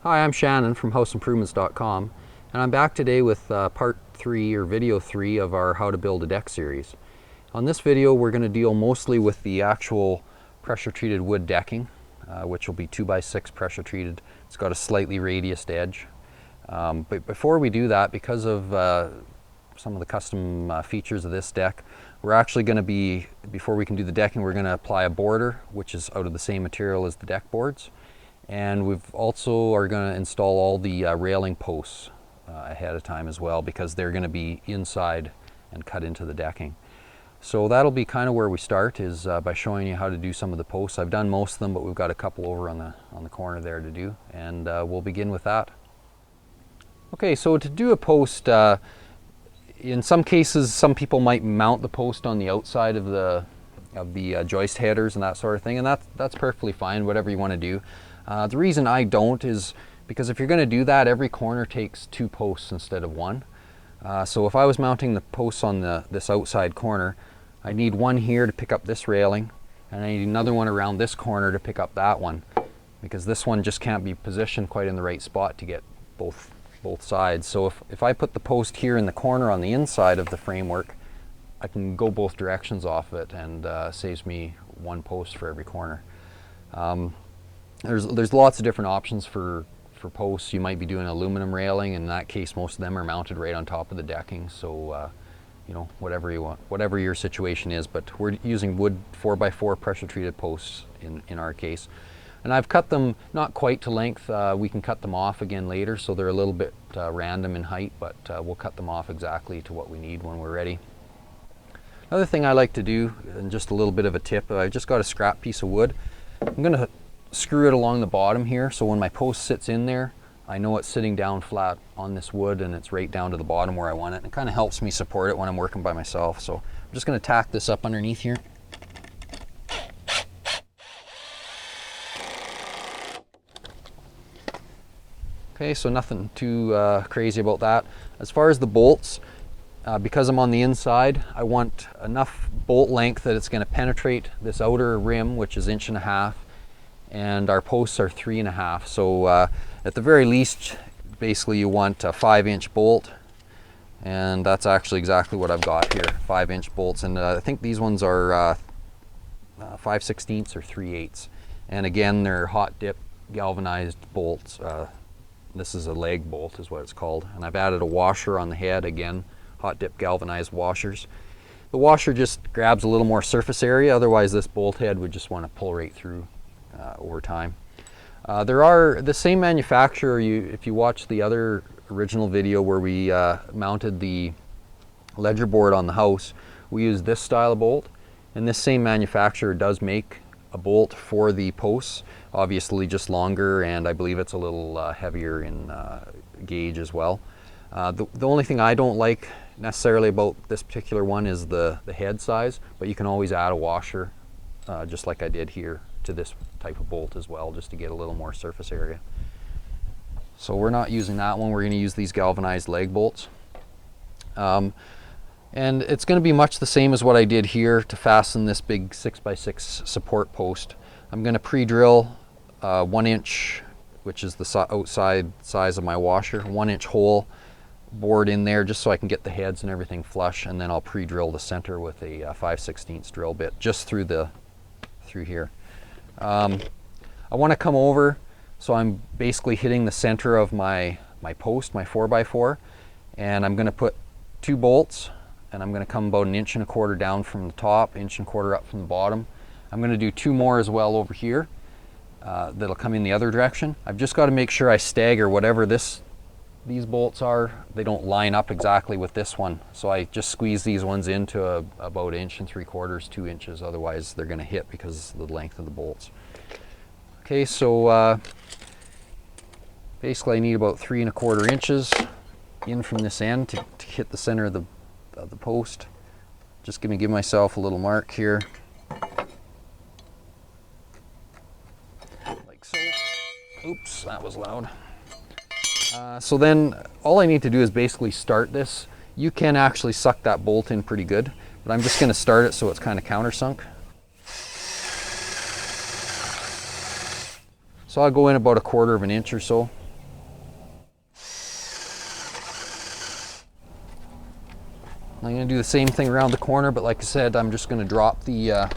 Hi, I'm Shannon from houseimprovements.com, and I'm back today with part 3 or video 3 of our How to Build a Deck series. On this video we're going to deal mostly with the actual pressure treated wood decking, which will be 2x6 pressure treated. It's got a slightly radiused edge. But before we do that, because of some of the custom features of this deck, we're actually going to be, before we can do the decking, we're going to apply a border, which is out of the same material as the deck boards. And we've also are going to install all the railing posts ahead of time as well, because they're going to be inside and cut into the decking. So that'll be kind of where we start, is by showing you how to do some of the posts. I've done most of them, but we've got a couple over on the corner there to do, and we'll begin with that. Okay, so to do a post, in some cases, some people might mount the post on the outside of the joist headers and that sort of thing, and that's perfectly fine, whatever you want to do. The reason I don't is because if you're going to do that, every corner takes 2 posts instead of 1. So if I was mounting the posts on this outside corner, I need one here to pick up this railing, and I need another one around this corner to pick up that one, because this one just can't be positioned quite in the right spot to get both sides. So if I put the post here in the corner on the inside of the framework, I can go both directions off it, and saves me 1 post for every corner. There's lots of different options for posts. You might be doing aluminum railing. In that case, most of them are mounted right on top of the decking. So you know, whatever you want, whatever your situation is. But we're using wood 4x4 pressure treated posts in our case. And I've cut them not quite to length. We can cut them off again later, so they're a little bit random in height, but we'll cut them off exactly to what we need when we're ready. Another thing I like to do, and just a little bit of a tip, I've just got a scrap piece of wood. I'm going to screw it along the bottom here, so when my post sits in there, I know it's sitting down flat on this wood and it's right down to the bottom where I want it. And it kind of helps me support it when I'm working by myself. So I'm just going to tack this up underneath here. Okay, so nothing too crazy about that. As far as the bolts, because I'm on the inside, I want enough bolt length that it's going to penetrate this outer rim, which is 1.5 inches, and our posts are 3.5. So at the very least, basically you want a 5-inch bolt, and that's actually exactly what I've got here, 5-inch bolts. And I think these ones are 5/16 or 3/8. And again, they're hot dip galvanized bolts. This is a leg bolt is what it's called. And I've added a washer on the head, again, hot dip galvanized washers. The washer just grabs a little more surface area, otherwise this bolt head would just want to pull right through over time. There are the same manufacturer. If you watch the other original video where we mounted the ledger board on the house, we used this style of bolt, and this same manufacturer does make a bolt for the posts, obviously just longer, and I believe it's a little heavier in gauge as well. The only thing I don't like necessarily about this particular one is the head size, but you can always add a washer just like I did here to this type of bolt as well, just to get a little more surface area. So we're not using that one, we're going to use these galvanized leg bolts. And it's going to be much the same as what I did here to fasten this big 6x6 support post. I'm going to pre-drill 1 inch, which is the outside size of my washer, 1-inch hole bored in there just so I can get the heads and everything flush, and then I'll pre-drill the center with a 5/16 drill bit just through here. I want to come over, so I'm basically hitting the center of my post, my 4x4, and I'm going to put 2 bolts, and I'm going to come about 1.25 inches down from the top, 1.25 inches up from the bottom. I'm going to do 2 more as well over here that'll come in the other direction. I've just got to make sure I stagger whatever these bolts are. They don't line up exactly with this one, so I just squeeze these ones into about 1.75 inches, 2 inches, otherwise they're going to hit because of the length of the bolts. Okay, so basically I need about 3.25 inches in from this end to hit the center of the post. Just going to give myself a little mark here, like so. Oops, that was loud. So then all I need to do is basically start this. You can actually suck that bolt in pretty good, but I'm just going to start it so it's kind of countersunk. So I'll go in about 1/4 inch or so. I'm going to do the same thing around the corner, but like I said, I'm just going to drop the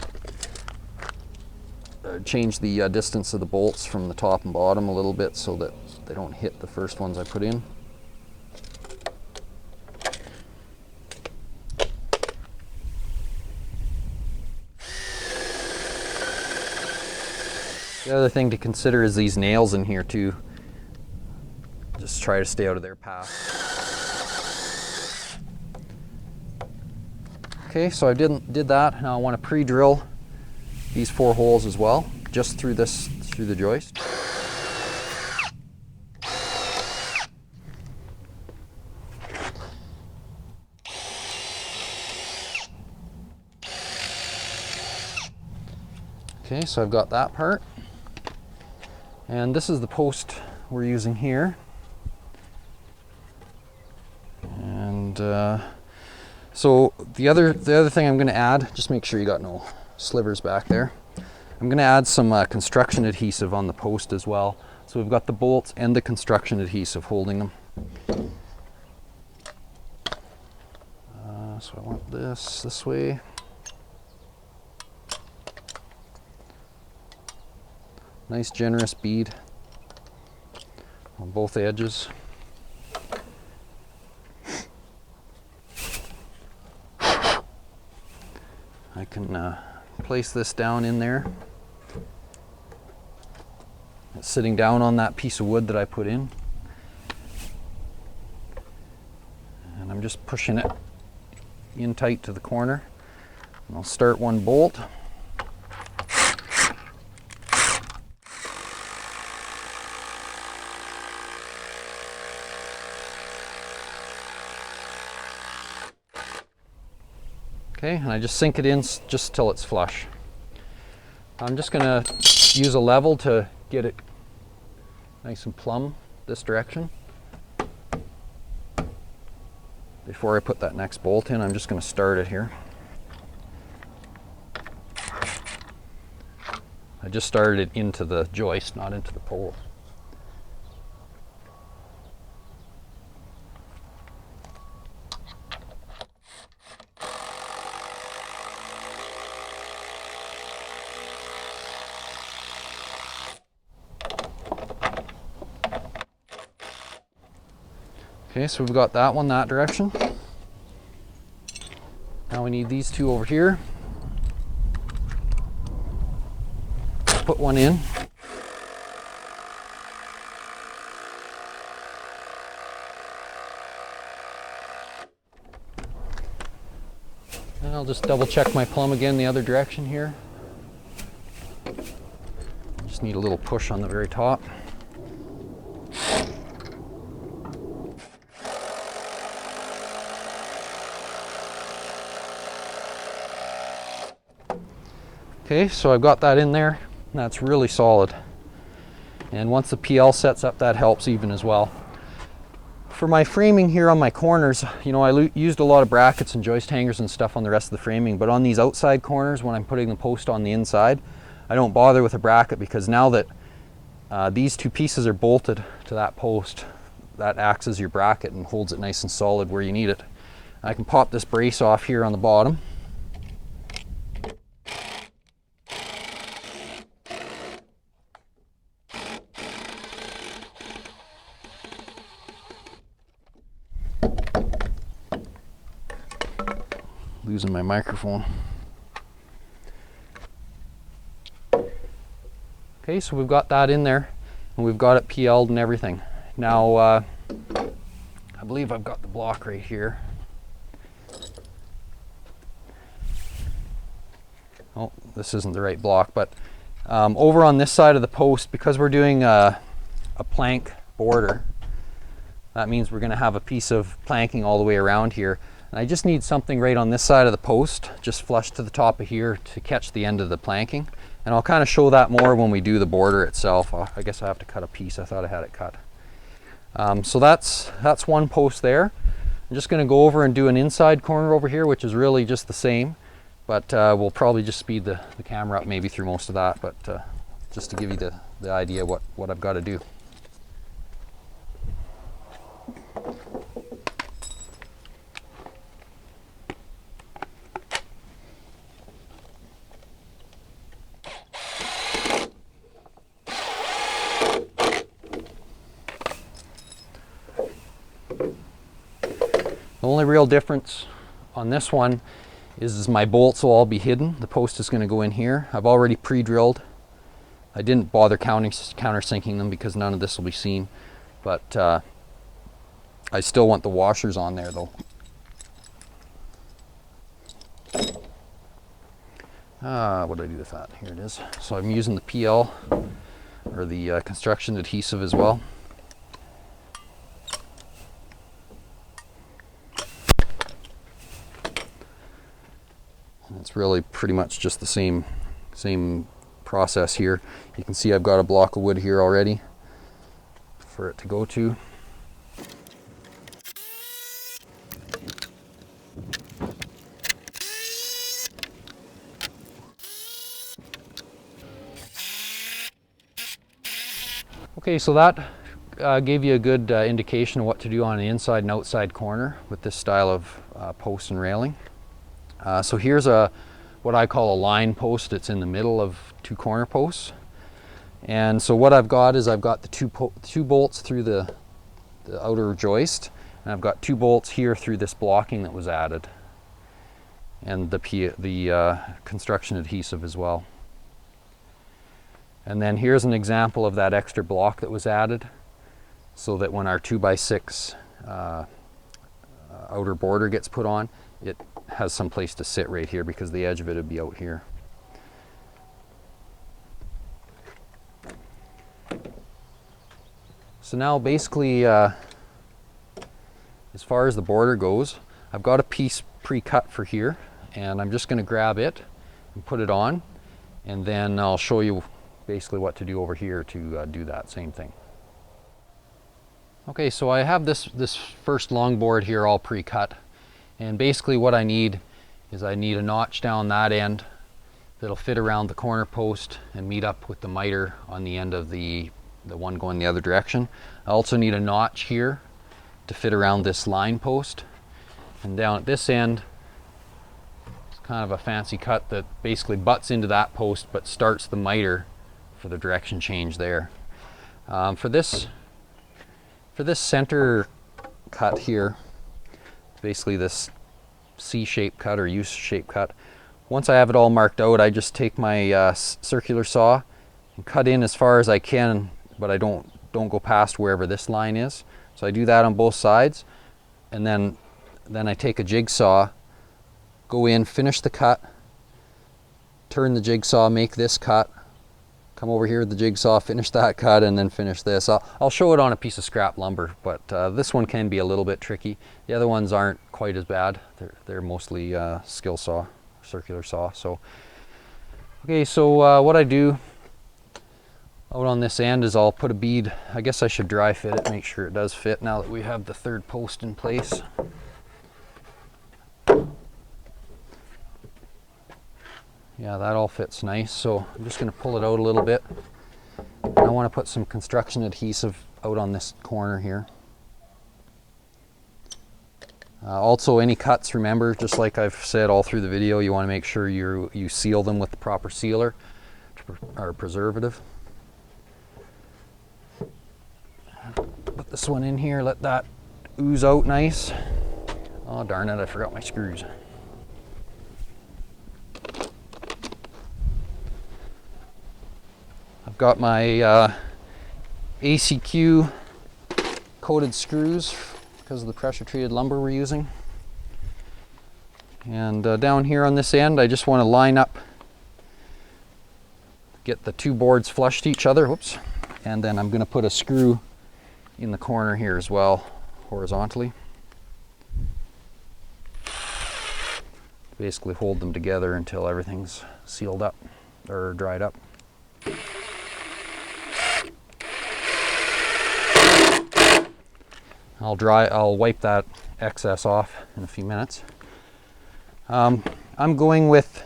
change the distance of the bolts from the top and bottom a little bit so that they don't hit the first ones I put in. The other thing to consider is these nails in here too. Just try to stay out of their path. Okay, so I did that. Now I want to pre-drill these 4 holes as well, just through the joist. Okay, so I've got that part. And this is the post we're using here. And so the other thing I'm going to add, just make sure you got no slivers back there. I'm going to add some construction adhesive on the post as well. So we've got the bolts and the construction adhesive holding them. So I want this way. Nice generous bead on both edges. I can place this down in there. It's sitting down on that piece of wood that I put in. And I'm just pushing it in tight to the corner. And I'll start one bolt. Okay, and I just sink it in just till it's flush. I'm just going to use a level to get it nice and plumb this direction. Before I put that next bolt in, I'm just going to start it here. I just started it into the joist, not into the pole. Okay, so we've got that one that direction. Now we need these 2 over here. Put one in. And I'll just double check my plumb again the other direction here. Just need a little push on the very top. Okay, so I've got that in there. That's really solid. And once the PL sets up, that helps even as well. For my framing here on my corners, you know, I used a lot of brackets and joist hangers and stuff on the rest of the framing, but on these outside corners, when I'm putting the post on the inside, I don't bother with a bracket because now that these 2 pieces are bolted to that post, that acts as your bracket and holds it nice and solid where you need it. I can pop this brace off here on the bottom. Losing my microphone. Okay, so we've got that in there and we've got it PL'd and everything. Now I believe I've got the block right here. Oh, this isn't the right block, but over on this side of the post, because we're doing a plank border, that means we're going to have a piece of planking all the way around here. And I just need something right on this side of the post, just flush to the top of here to catch the end of the planking. And I'll kind of show that more when we do the border itself. I guess I have to cut a piece. I thought I had it cut. So that's one post there. I'm just going to go over and do an inside corner over here, which is really just the same. But we'll probably just speed the camera up maybe through most of that. But just to give you the idea what I've got to do. The only real difference on this one is my bolts will all be hidden. The post is going to go in here. I've already pre-drilled. I didn't bother countersinking them because none of this will be seen, but I still want the washers on there though. What did I do with that? Here it is. So I'm using the PL, or the construction adhesive as well. And it's really pretty much just the same process here. You can see I've got a block of wood here already for it to go to. Okay, so that gave you a good indication of what to do on the inside and outside corner with this style of post and railing. So here's what I call a line post. It's in the middle of two corner posts. And so what I've got is I've got the two bolts through the outer joist, and I've got 2 bolts here through this blocking that was added, and the construction adhesive as well. And then here's an example of that extra block that was added, so that when our 2x6 outer border gets put on, it has some place to sit right here because the edge of it would be out here. So now basically, as far as the border goes, I've got a piece pre-cut for here, and I'm just going to grab it and put it on, and then I'll show you basically what to do over here to do that same thing. Okay, so I have this first long board here all pre-cut, and basically what I need is I need a notch down that end that'll fit around the corner post and meet up with the miter on the end of the one going the other direction. I also need a notch here to fit around this line post, and down at this end it's kind of a fancy cut that basically butts into that post but starts the miter for the direction change there. For this center cut here, basically this C-shaped cut or U-shaped cut, once I have it all marked out, I just take my circular saw and cut in as far as I can, but I don't go past wherever this line is. So I do that on both sides, and then I take a jigsaw, go in, finish the cut, turn the jigsaw, make this cut, come over here with the jigsaw, finish that cut, and then finish this. I'll show it on a piece of scrap lumber, but this one can be a little bit tricky. The other ones aren't quite as bad. They're mostly skill saw, circular saw. So okay, so what I do out on this end is I'll put a bead. I guess I should dry fit it, make sure it does fit now that we have the third post in place. Yeah, that all fits nice. So I'm just going to pull it out a little bit. I want to put some construction adhesive out on this corner here. Also, any cuts, remember, just like I've said all through the video, you want to make sure you seal them with the proper sealer or preservative. Put this one in here, let that ooze out nice. Oh darn it, I forgot my screws. I've got my ACQ coated screws because of the pressure treated lumber we're using. And down here on this end, I just want to line up, get the 2 boards flush to each other, whoops, and then I'm going to put a screw in the corner here as well, horizontally. Basically hold them together until everything's sealed up or dried up. I'll wipe that excess off in a few minutes. I'm going with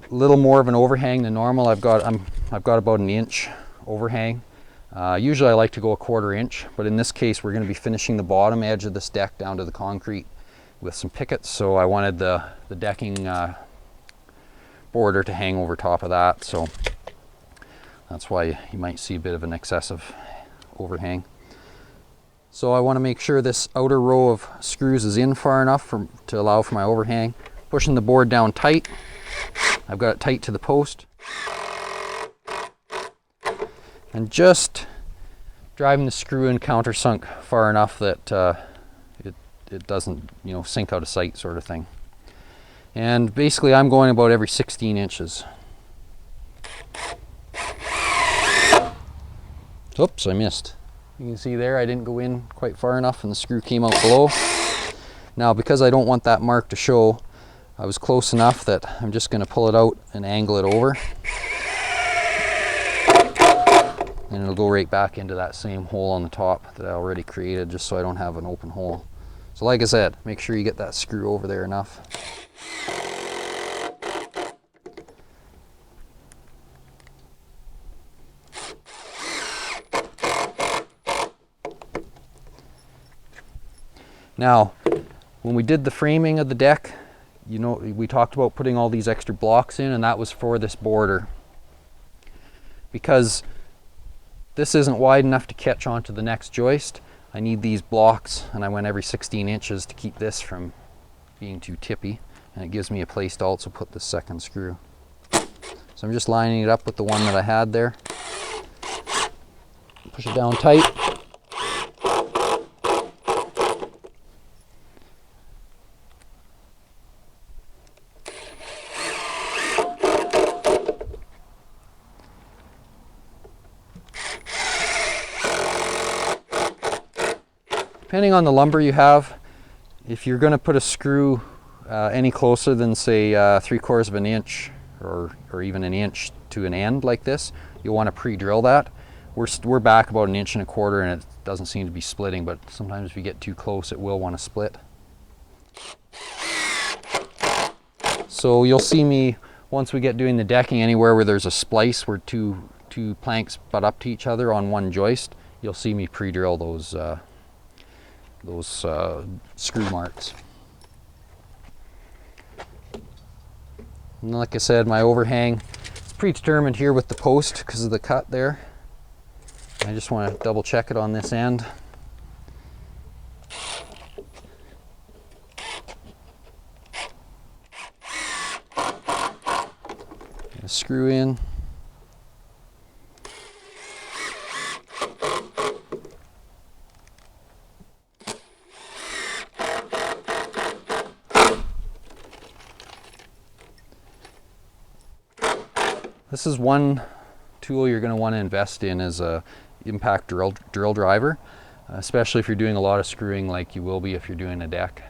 a little more of an overhang than normal. I've got about an inch overhang. Usually I like to go a 1/4 inch, but in this case we're going to be finishing the bottom edge of this deck down to the concrete with some pickets, so I wanted the decking border to hang over top of that, so that's why you might see a bit of an excessive overhang. So I want to make sure this outer row of screws is in far enough to allow for my overhang. Pushing the board down tight. I've got it tight to the post. And just driving the screw in countersunk far enough that it doesn't, you know, sink out of sight sort of thing. And basically I'm going about every 16 inches. Oops, I missed. You can see there I didn't go in quite far enough and the screw came out below. Now because I don't want that mark to show, I was close enough that I'm just going to pull it out and angle it over. And it'll go right back into that same hole on the top that I already created, just so I don't have an open hole. So like I said, make sure you get that screw over there enough. Now, when we did the framing of the deck, you know, we talked about putting all these extra blocks in, and that was for this border. Because this isn't wide enough to catch onto the next joist, I need these blocks, and I went every 16 inches to keep this from being too tippy, and it gives me a place to also put the second screw. So I'm just lining it up with the one that I had there. Push it down tight. Depending on the lumber you have, if you're going to put a screw any closer than say 3/4 of an inch or even an inch to an end like this, you'll want to pre-drill that. We're back about 1.25 inches and it doesn't seem to be splitting, but sometimes if you get too close it will want to split. So you'll see me, once we get doing the decking, anywhere where there's a splice where two planks butt up to each other on one joist, you'll see me pre-drill those screw marks. And like I said, my overhang is predetermined here with the post because of the cut there. I just want to double check it on this end. Screw in. This is one tool you're going to want to invest in, is a impact drill driver, especially if you're doing a lot of screwing like you will be if you're doing a deck.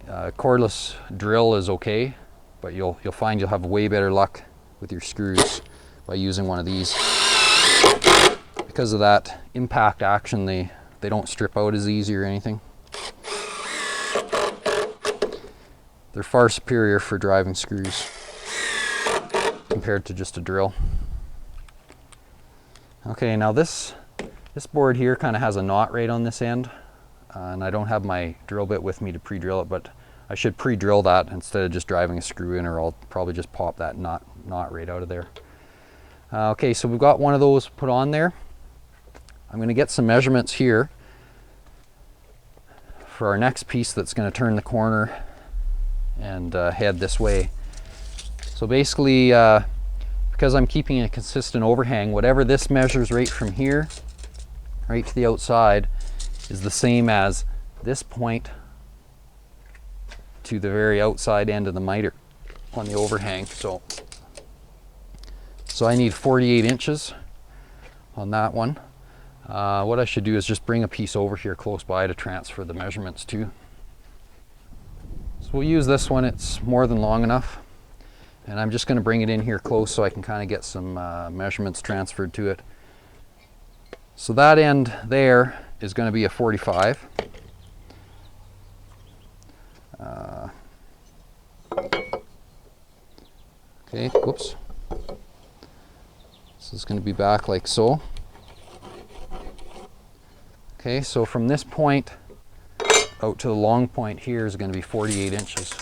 Cordless drill is okay, but you'll find you'll have way better luck with your screws by using one of these. Because of that impact action, they don't strip out as easy or anything. They're far superior for driving screws compared to just a drill. Okay, now this board here kind of has a knot right on this end, and I don't have my drill bit with me to pre-drill it, but I should pre-drill that instead of just driving a screw in, or I'll probably just pop that knot right out of there. Okay, so we've got one of those put on there. I'm going to get some measurements here for our next piece that's going to turn the corner and head this way. So basically, because I'm keeping a consistent overhang, whatever this measures right from here, right to the outside, is the same as this point to the very outside end of the miter on the overhang. So I need 48 inches on that one. What I should do is just bring a piece over here close by to transfer the measurements to. So we'll use this one, it's more than long enough. And I'm just going to bring it in here close so I can kind of get some measurements transferred to it. So that end there is going to be a 45. Okay, whoops. This is going to be back like so. Okay, so from this point out to the long point here is going to be 48 inches.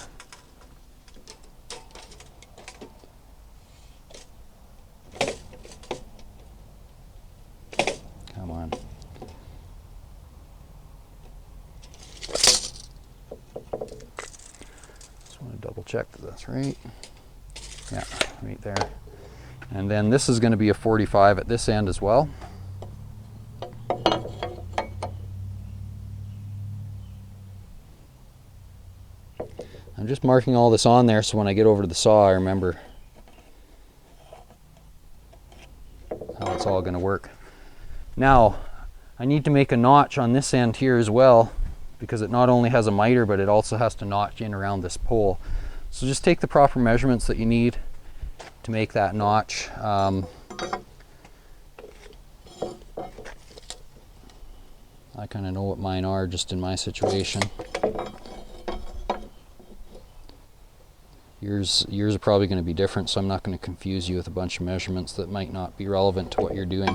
Come on. double check that that's right. Yeah, right there. And then this is going to be a 45 at this end as well. I'm just marking all this on there so when I get over to the saw I remember how it's all going to work. Now I need to make a notch on this end here as well, because it not only has a miter but it also has to notch in around this pole. So just take the proper measurements that you need to make that notch. I kind of know what mine are just in my situation. Yours are probably going to be different, so I'm not going to confuse you with a bunch of measurements that might not be relevant to what you're doing.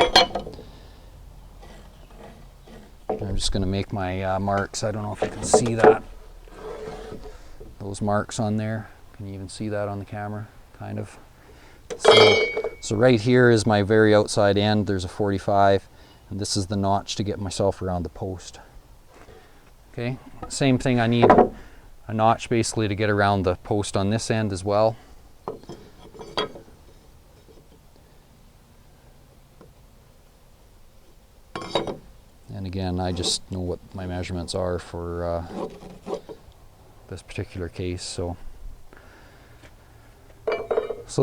I'm just going to make my marks. I don't know if you can see that. Those marks on there. Can you even see that on the camera? Kind of. So right here is my very outside end. There's a 45, and this is the notch to get myself around the post. Okay, same thing, I need a notch basically to get around the post on this end as well. And again, I just know what my measurements are for this particular case. So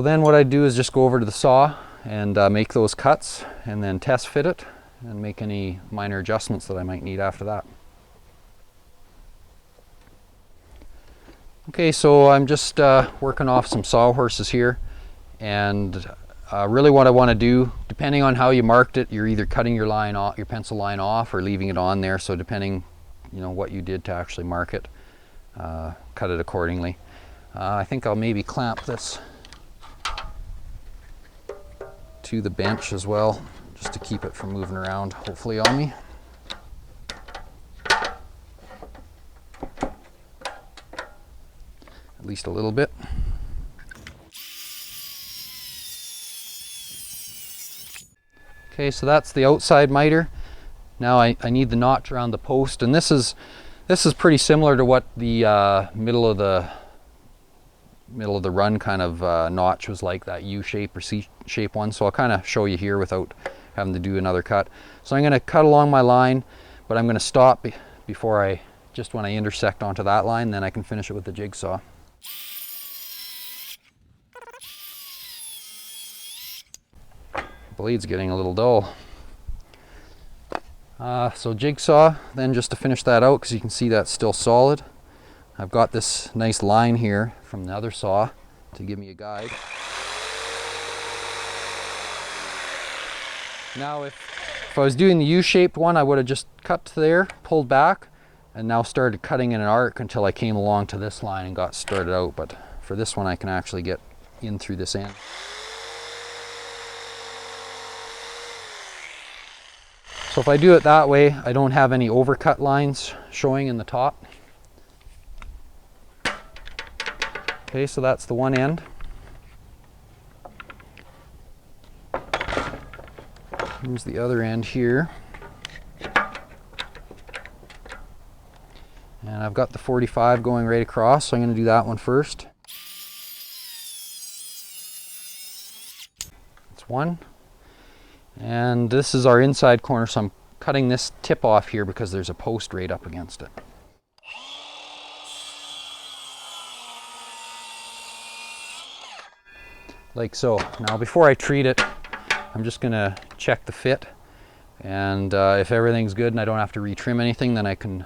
then what I do is just go over to the saw and make those cuts and then test fit it and make any minor adjustments that I might need after that. Okay, so I'm just working off some sawhorses here, and really what I want to do, depending on how you marked it, you're either cutting your line off, your pencil line off, or leaving it on there. So depending, what you did to actually mark it, cut it accordingly. I think I'll maybe clamp this to the bench as well, just to keep it from moving around, hopefully on me. At least a little bit. Okay, so that's the outside miter. Now I need the notch around the post, and this is pretty similar to what the middle of the run kind of notch was like, that U shape or C shape one. So I'll kind of show you here without having to do another cut. So I'm going to cut along my line, but I'm going to stop before just when I intersect onto that line, then I can finish it with the jigsaw. Blade's getting a little dull. So jigsaw, then just to finish that out, because you can see that's still solid. I've got this nice line here from the other saw to give me a guide. Now if I was doing the U-shaped one, I would have just cut to there, pulled back, and now started cutting in an arc until I came along to this line and got started out. But for this one, I can actually get in through this end. So if I do it that way, I don't have any overcut lines showing in the top. Okay, so that's the one end. Here's the other end here. And I've got the 45 going right across, so I'm going to do that one first. That's one. And this is our inside corner, so I'm cutting this tip off here because there's a post right up against it. Like so. Now before I treat it, I'm just going to check the fit, and if everything's good and I don't have to retrim anything, then I can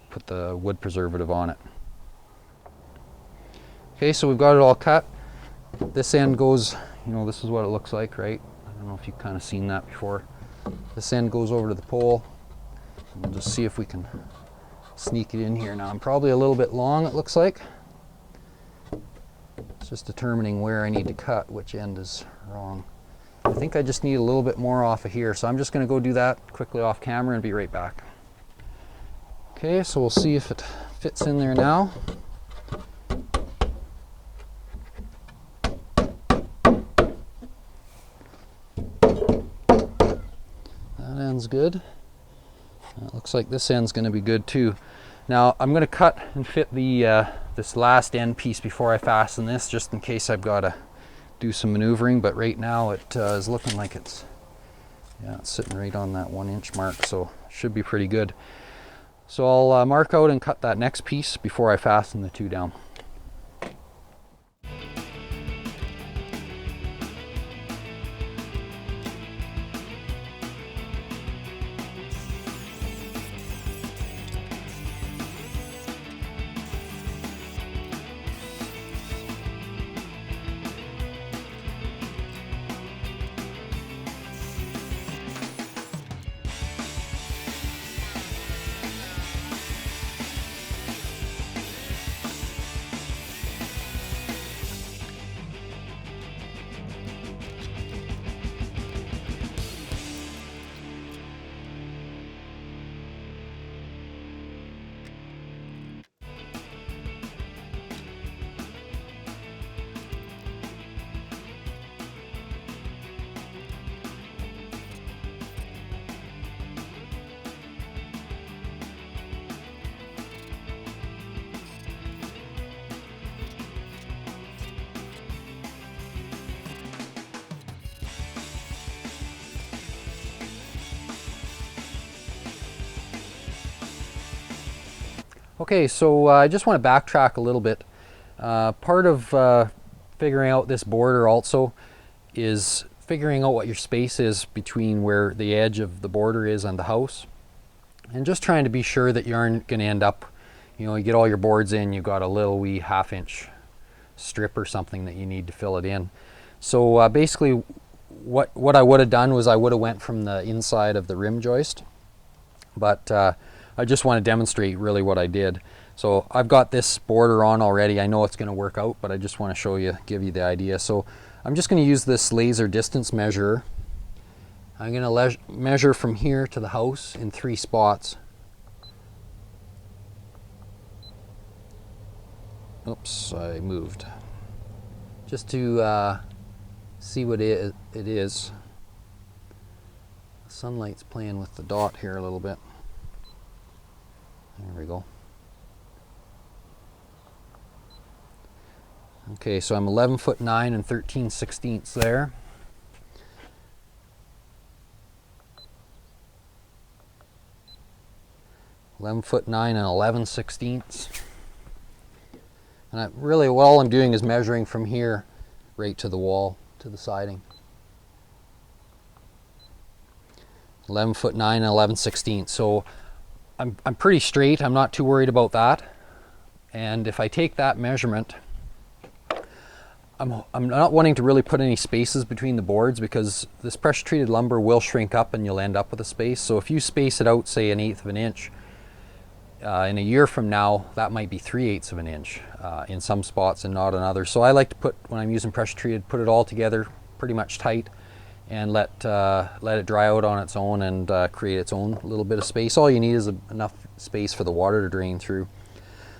put the wood preservative on it. Okay, so we've got it all cut. This end goes, this is what it looks like, right? I don't know if you've kind of seen that before. This end goes over to the pole. We'll just see if we can sneak it in here. Now I'm probably a little bit long, it looks like. It's just determining where I need to cut, which end is wrong. I think I just need a little bit more off of here, so I'm just going to go do that quickly off camera and be right back. Okay, so we'll see if it fits in there now. Good. It looks like this end's going to be good too. Now I'm going to cut and fit the this last end piece before I fasten this, just in case I've got to do some maneuvering, but right now it is looking like it's sitting right on that 1 inch mark, so should be pretty good. So I'll mark out and cut that next piece before I fasten the two down. Okay, so I just want to backtrack a little bit. Part of figuring out this border also is figuring out what your space is between where the edge of the border is and the house, and just trying to be sure that you aren't going to end up, you get all your boards in, you've got a little wee 1/2 inch strip or something that you need to fill it in. So basically what I would have done was I would have went from the inside of the rim joist, but I just want to demonstrate really what I did. So I've got this border on already. I know it's going to work out, but I just want to show you, give you the idea. So I'm just going to use this laser distance measurer. I'm going to measure from here to the house in 3 spots. Oops, I moved. Just to see what it is. The sunlight's playing with the dot here a little bit. There we go. Okay, so I'm 11'9" and 13/16 there. (11'9" and 11/16. And really all I'm doing is measuring from here right to the wall, to the siding. 11'9" and 11/16. So I'm pretty straight. I'm not too worried about that. And if I take that measurement, I'm not wanting to really put any spaces between the boards, because this pressure treated lumber will shrink up and you'll end up with a space. So if you space it out, say 1/8 of an inch, in a year from now, that might be 3/8 of an inch in some spots and not in others. So I like to put, when I'm using pressure treated, put it all together pretty much tight and let it dry out on its own and create its own little bit of space. All you need is enough space for the water to drain through.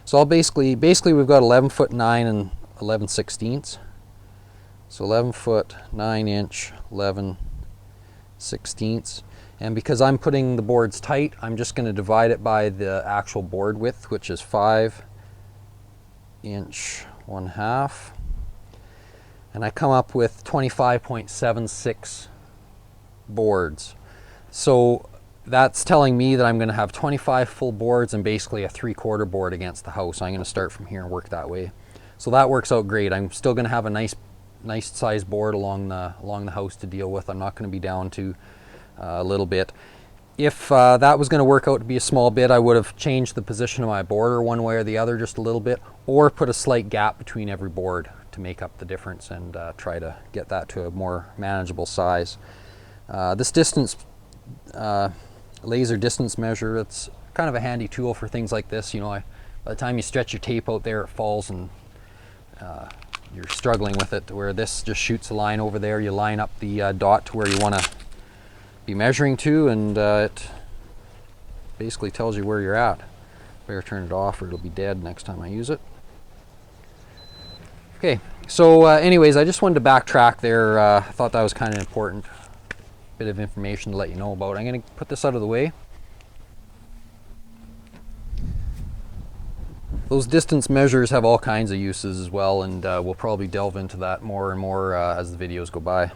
So I'll basically we've got 11'9" and 11/16. So 11'9" 11/16. And because I'm putting the boards tight, I'm just going to divide it by the actual board width, which is 5" 1/2. And I come up with 25.76 boards. So that's telling me that I'm going to have 25 full boards and basically a 3/4 board against the house. I'm going to start from here and work that way. So that works out great. I'm still going to have a nice size board along the house to deal with. I'm not going to be down to a little bit. If that was going to work out to be a small bit, I would have changed the position of my border one way or the other just a little bit, or put a slight gap between every board to make up the difference and try to get that to a more manageable size. This distance, laser distance measure, it's kind of a handy tool for things like this. By the time you stretch your tape out there, it falls and you're struggling with it, where this just shoots a line over there. You line up the dot to where you want to be measuring to, and it basically tells you where you're at. Better turn it off or it'll be dead next time I use it. Okay, so anyways, I just wanted to backtrack there. I thought that was kind of important bit of information to let you know about. I'm going to put this out of the way. Those distance measures have all kinds of uses as well, and we'll probably delve into that more and more as the videos go by.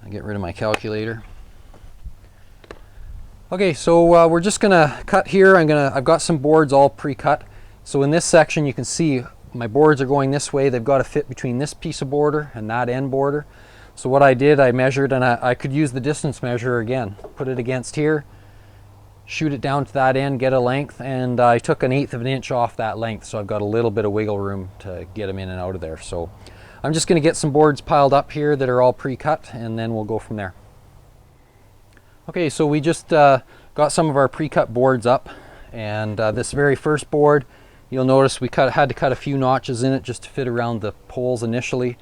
I get rid of my calculator. Okay, so we're just gonna cut here. I've got some boards all pre-cut. So in this section you can see my boards are going this way. They've got to fit between this piece of border and that end border. So what I did, I measured, and I could use the distance measure again. Put it against here, shoot it down to that end, get a length, and I took 1/8 of an inch off that length, so I've got a little bit of wiggle room to get them in and out of there. So I'm just going to get some boards piled up here that are all pre-cut, and then we'll go from there. Okay, so we just got some of our pre-cut boards up, and this very first board, you'll notice we had to cut a few notches in it just to fit around the poles initially,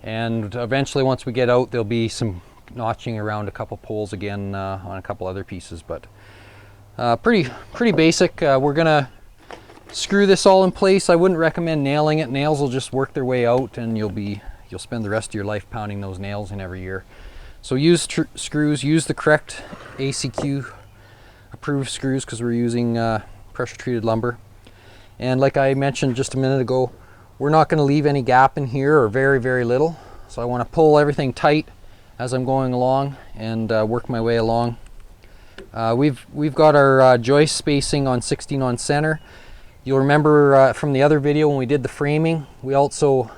and eventually once we get out there'll be some notching around a couple poles again on a couple other pieces, but pretty basic. We're gonna screw this all in place. I wouldn't recommend nailing it. Nails will just work their way out, and you'll spend the rest of your life pounding those nails in every year. So use screws, use the correct ACQ approved screws because we're using pressure treated lumber. And like I mentioned just a minute ago, we're not going to leave any gap in here, or very, very little. So I want to pull everything tight as I'm going along and work my way along. We've got our joist spacing on 16 on center. You'll remember from the other video when we did the framing, we also,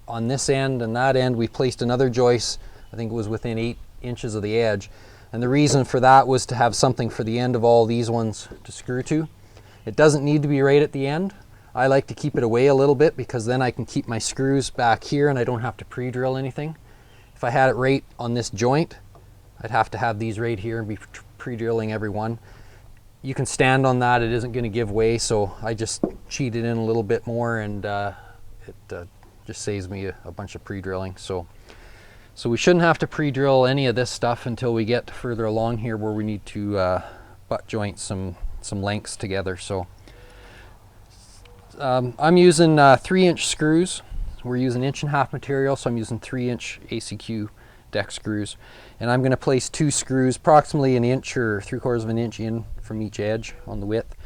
on this end and that end, we placed another joist. I think it was within 8 inches of the edge. And the reason for that was to have something for the end of all these ones to screw to. It doesn't need to be right at the end. I like to keep it away a little bit because then I can keep my screws back here and I don't have to pre-drill anything. If I had it right on this joint, I'd have to have these right here and be pre-drilling every one. You can stand on that, it isn't going to give way, so I just cheated in a little bit more, and it just saves me a bunch of pre-drilling. So we shouldn't have to pre-drill any of this stuff until we get further along here where we need to butt joint some lengths together. So I'm using 3-inch screws. We're using 1.5-inch material, so I'm using 3-inch ACQ deck screws, and I'm going to place 2 screws approximately 1 inch or 3/4 of an inch in from each edge on the width,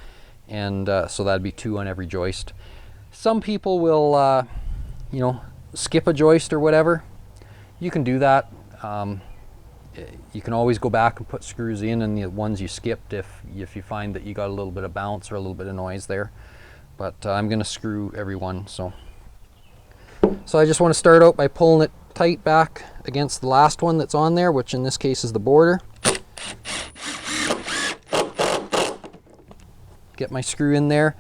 and so that'd be 2 on every joist. Some people will you know, skip a joist or whatever. You can do that. You can always go back and put screws in the ones you skipped if you find that you got a little bit of bounce or a little bit of noise there, but I'm going to screw every one. So I just want to start out by pulling it tight back against the last one that's on there, which in this case is the border. Get my screw in there.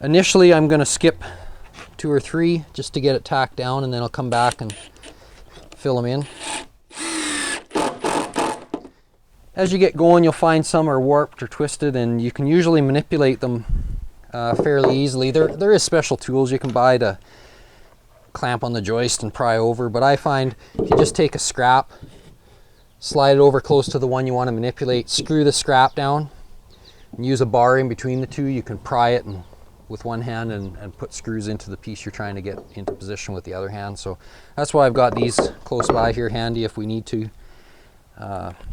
Initially I'm going to skip 2 or 3 just to get it tacked down, and then I'll come back and fill them in. As you get going, you'll find some are warped or twisted, and you can usually manipulate them fairly easily. There is special tools you can buy to clamp on the joist and pry over, but I find if you just take a scrap, slide it over close to the one you want to manipulate, screw the scrap down, and use a bar in between the two, you can pry it with one hand and put screws into the piece you're trying to get into position with the other hand. So that's why I've got these close by here handy if we need to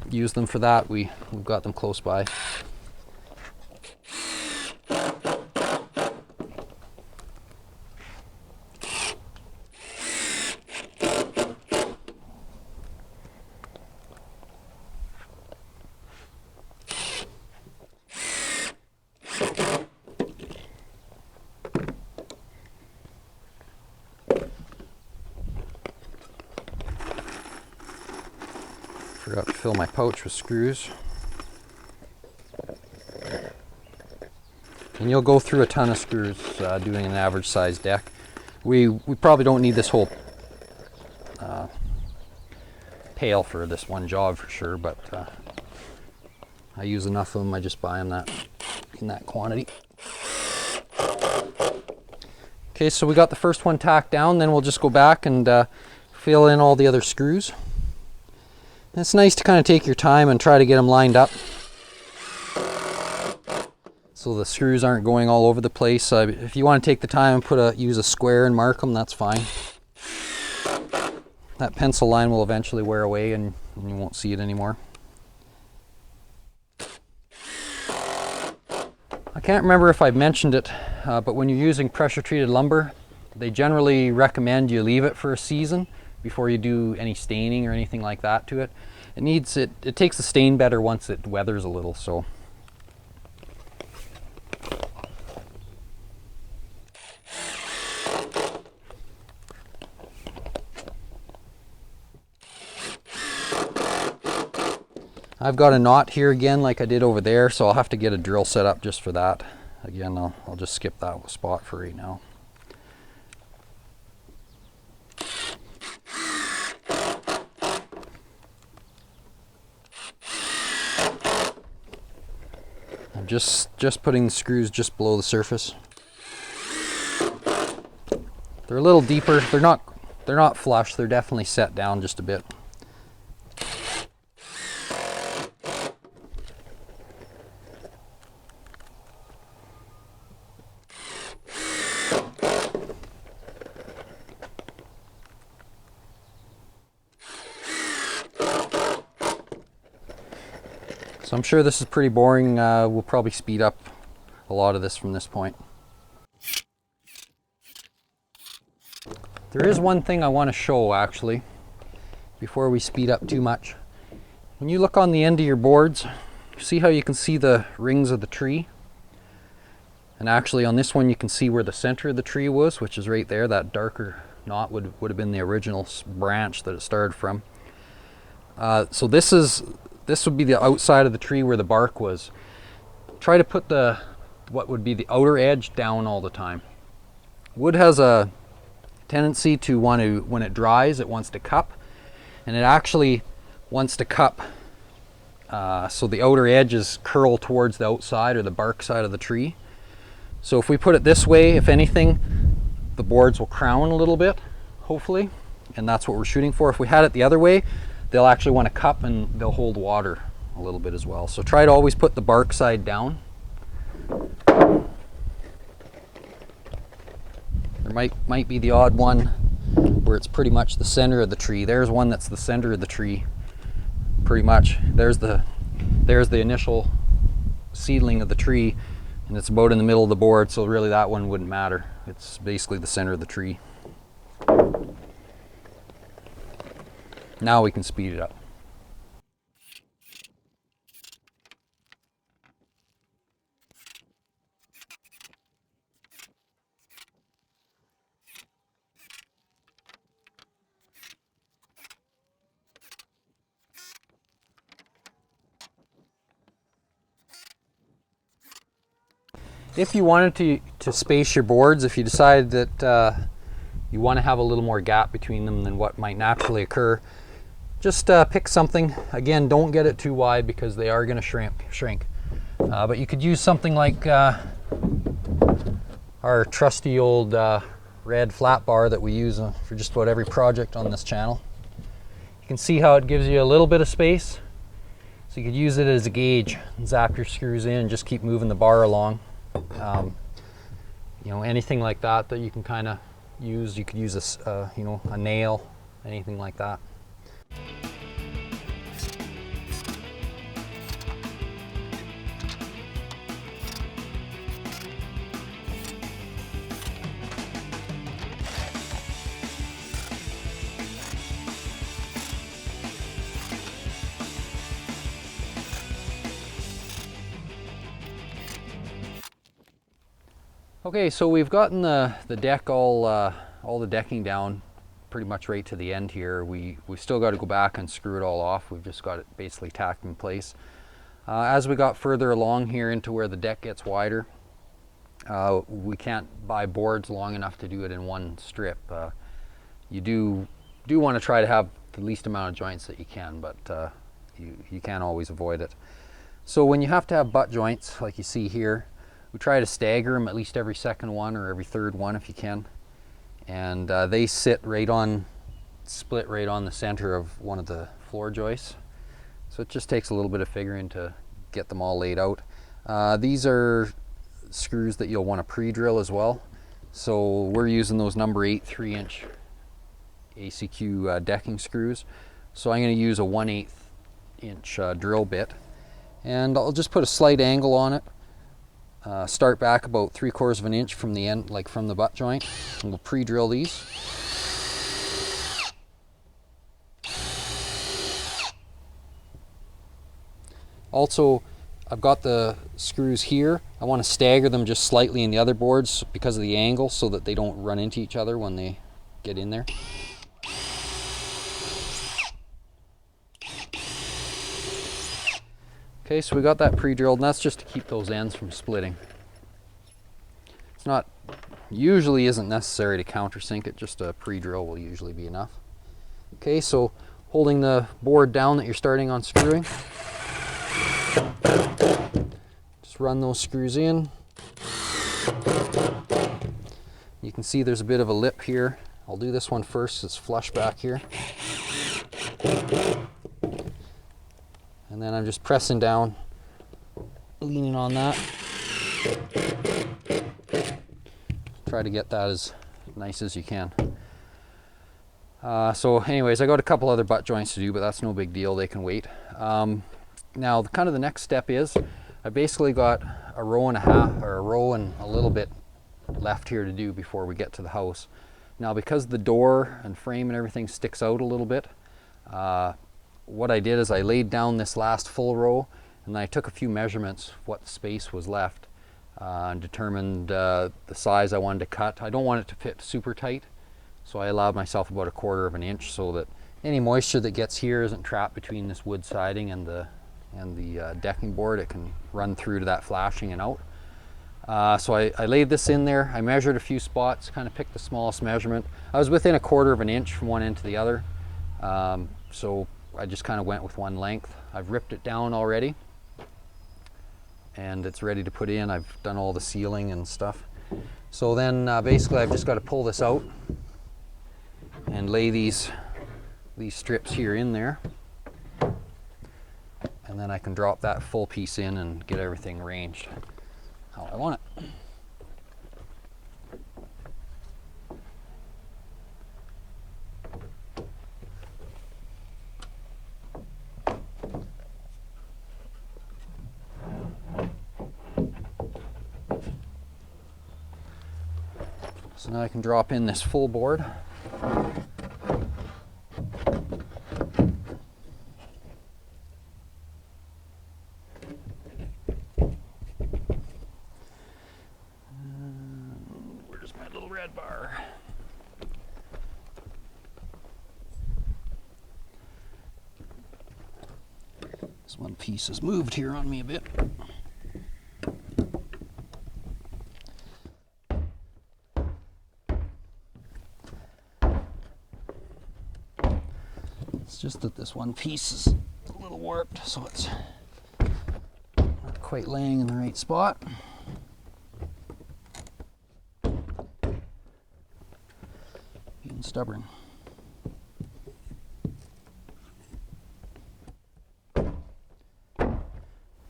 use them for that. We've got them close by. Forgot to fill my pouch with screws. And you'll go through a ton of screws doing an average size deck. We probably don't need this whole pail for this one job for sure, but I use enough of them. I just buy them in that quantity. Okay, so we got the first one tacked down, then we'll just go back and fill in all the other screws. And it's nice to kind of take your time and try to get them lined up so the screws aren't going all over the place. If you want to take the time and use a square and mark them, that's fine. That pencil line will eventually wear away and you won't see it anymore. I can't remember if I mentioned it, but when you're using pressure treated lumber, they generally recommend you leave it for a season before you do any staining or anything like that to it. It takes the stain better once it weathers a little, so. I've got a knot here again like I did over there, so I'll have to get a drill set up just for that. Again, I'll just skip that spot for right now. I'm just putting the screws just below the surface. They're a little deeper. They're not flush. They're definitely set down just a bit. So I'm sure this is pretty boring. We'll probably speed up a lot of this from this point. There is one thing I want to show actually, before we speed up too much. When you look on the end of your boards, see how you can see the rings of the tree? And actually on this one you can see where the center of the tree was, which is right there. That darker knot would have been the original branch that it started from. So this would be the outside of the tree where the bark was. Try to put what would be the outer edge down all the time. Wood has a tendency to want to, when it dries, it wants to cup, and it actually wants to cup so the outer edges curl towards the outside or the bark side of the tree. So if we put it this way, if anything, the boards will crown a little bit, hopefully, and that's what we're shooting for. If we had it the other way, they'll actually want to cup and they'll hold water a little bit as well. So try to always put the bark side down. There might be the odd one where it's pretty much the center of the tree. There's one that's the center of the tree, pretty much. There's the initial seedling of the tree, and it's about in the middle of the board, so really that one wouldn't matter. It's basically the center of the tree. Now we can speed it up. If you wanted to space your boards, if you decided that you want to have a little more gap between them than what might naturally occur, just pick something. Again, don't get it too wide because they are going to shrink. But you could use something like our trusty old red flat bar that we use for just about every project on this channel. You can see how it gives you a little bit of space. So you could use it as a gauge and zap your screws in and just keep moving the bar along. You know, anything like that you can kind of use. You could use a nail, anything like that. Okay, so we've gotten the deck all the decking down pretty much right to the end here. We still got to go back and screw it all off. We've just got it basically tacked in place. As we got further along here into where the deck gets wider, we can't buy boards long enough to do it in one strip. You do want to try to have the least amount of joints that you can, but you can't always avoid it. So when you have to have butt joints like you see here, we try to stagger them at least every second one or every third one if you can. And they split right on the center of one of the floor joists. So it just takes a little bit of figuring to get them all laid out. These are screws that you'll want to pre-drill as well. So we're using those number 8 3-inch ACQ decking screws. So I'm going to use a 1/8 inch drill bit. And I'll just put a slight angle on it. start back about 3/4 of an inch from the end, like from the butt joint, and we'll pre-drill these. Also, I've got the screws here. I want to stagger them just slightly in the other boards because of the angle, so that they don't run into each other when they get in there. Okay, so we got that pre-drilled, and that's just to keep those ends from splitting. It's not, usually isn't necessary to countersink it, just a pre-drill will usually be enough. Okay, so holding the board down that you're starting on screwing, just run those screws in. You can see there's a bit of a lip here. I'll do this one first, it's flush back here. And then I'm just pressing down, leaning on that. Try to get that as nice as you can. So anyways, I got a couple other butt joints to do, but that's no big deal, they can wait. Now kind of the next step is, I basically got a row and a half, or a row and a little bit left here to do before we get to the house. Now because the door and frame and everything sticks out a little bit, what I did is I laid down this last full row, and then I took a few measurements of what space was left, and determined the size I wanted to cut. I don't want it to fit super tight, so I allowed myself about 1/4 of an inch so that any moisture that gets here isn't trapped between this wood siding and the decking board. It can run through to that flashing and out. So I laid this in there. I measured a few spots, kind of picked the smallest measurement. I was within 1/4 of an inch from one end to the other, so I just kind of went with one length. I've ripped it down already, and it's ready to put in. I've done all the sealing and stuff. So then basically I've just got to pull this out and lay these strips here in there, and then I can drop that full piece in and get everything arranged how I want it. So now I can drop in this full board. Where's my little red bar? This one piece has moved here on me a bit. It's just that this one piece is a little warped, so it's not quite laying in the right spot. Being stubborn.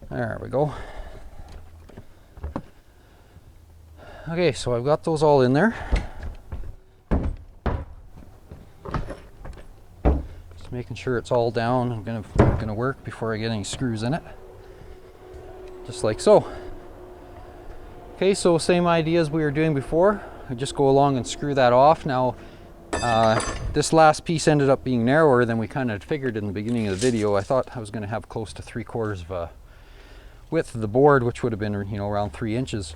There we go. Okay, so I've got those all in there. Making sure it's all down. I'm gonna work before I get any screws in it. Just like so. Okay, so same idea as we were doing before. I just go along and screw that off. Now, this last piece ended up being narrower than we kind of figured in the beginning of the video. I thought I was gonna have close to 3/4 of a width of the board, which would have been, you know, around 3 inches.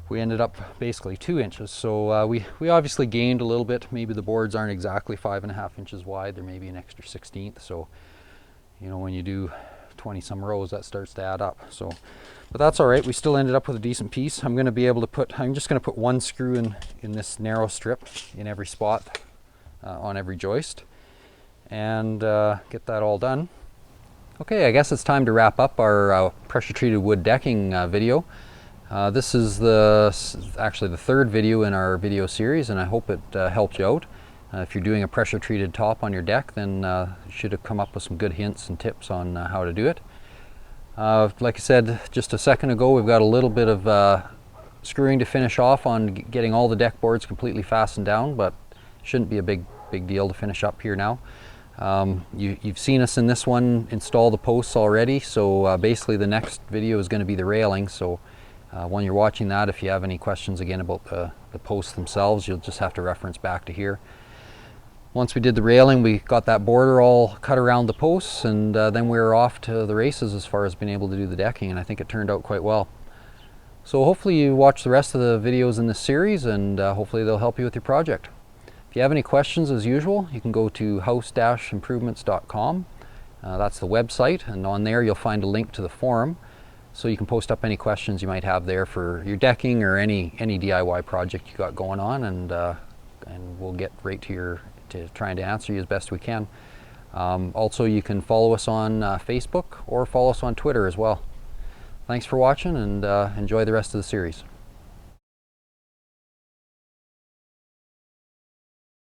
We ended up basically 2 inches. So we obviously gained a little bit. Maybe the boards aren't exactly 5.5 inches wide. They're maybe an extra 1/16. So, you know, when you do 20 some rows, that starts to add up. So, but that's all right. We still ended up with a decent piece. I'm going to be able to put, I'm just going to put one screw in this narrow strip in every spot on every joist, and get that all done. Okay, I guess it's time to wrap up our pressure treated wood decking video. This is actually the third video in our video series, and I hope it helped you out. If you're doing a pressure treated top on your deck, then you should have come up with some good hints and tips on how to do it. Like I said just a second ago, we've got a little bit of screwing to finish off on getting all the deck boards completely fastened down, but shouldn't be a big deal to finish up here now. You've seen us in this one install the posts already, so basically the next video is going to be the railing. So When you're watching that, if you have any questions again about the posts themselves, you'll just have to reference back to here. Once we did the railing, we got that border all cut around the posts, and then we were off to the races as far as being able to do the decking, and I think it turned out quite well. So hopefully you watch the rest of the videos in this series, and hopefully they'll help you with your project. If you have any questions, as usual, you can go to house-improvements.com. That's the website, and on there you'll find a link to the forum, so you can post up any questions you might have there for your decking or any DIY project you got going on, and we'll get right to trying to answer you as best we can. Also, you can follow us on Facebook or follow us on Twitter as well. Thanks for watching, and enjoy the rest of the series.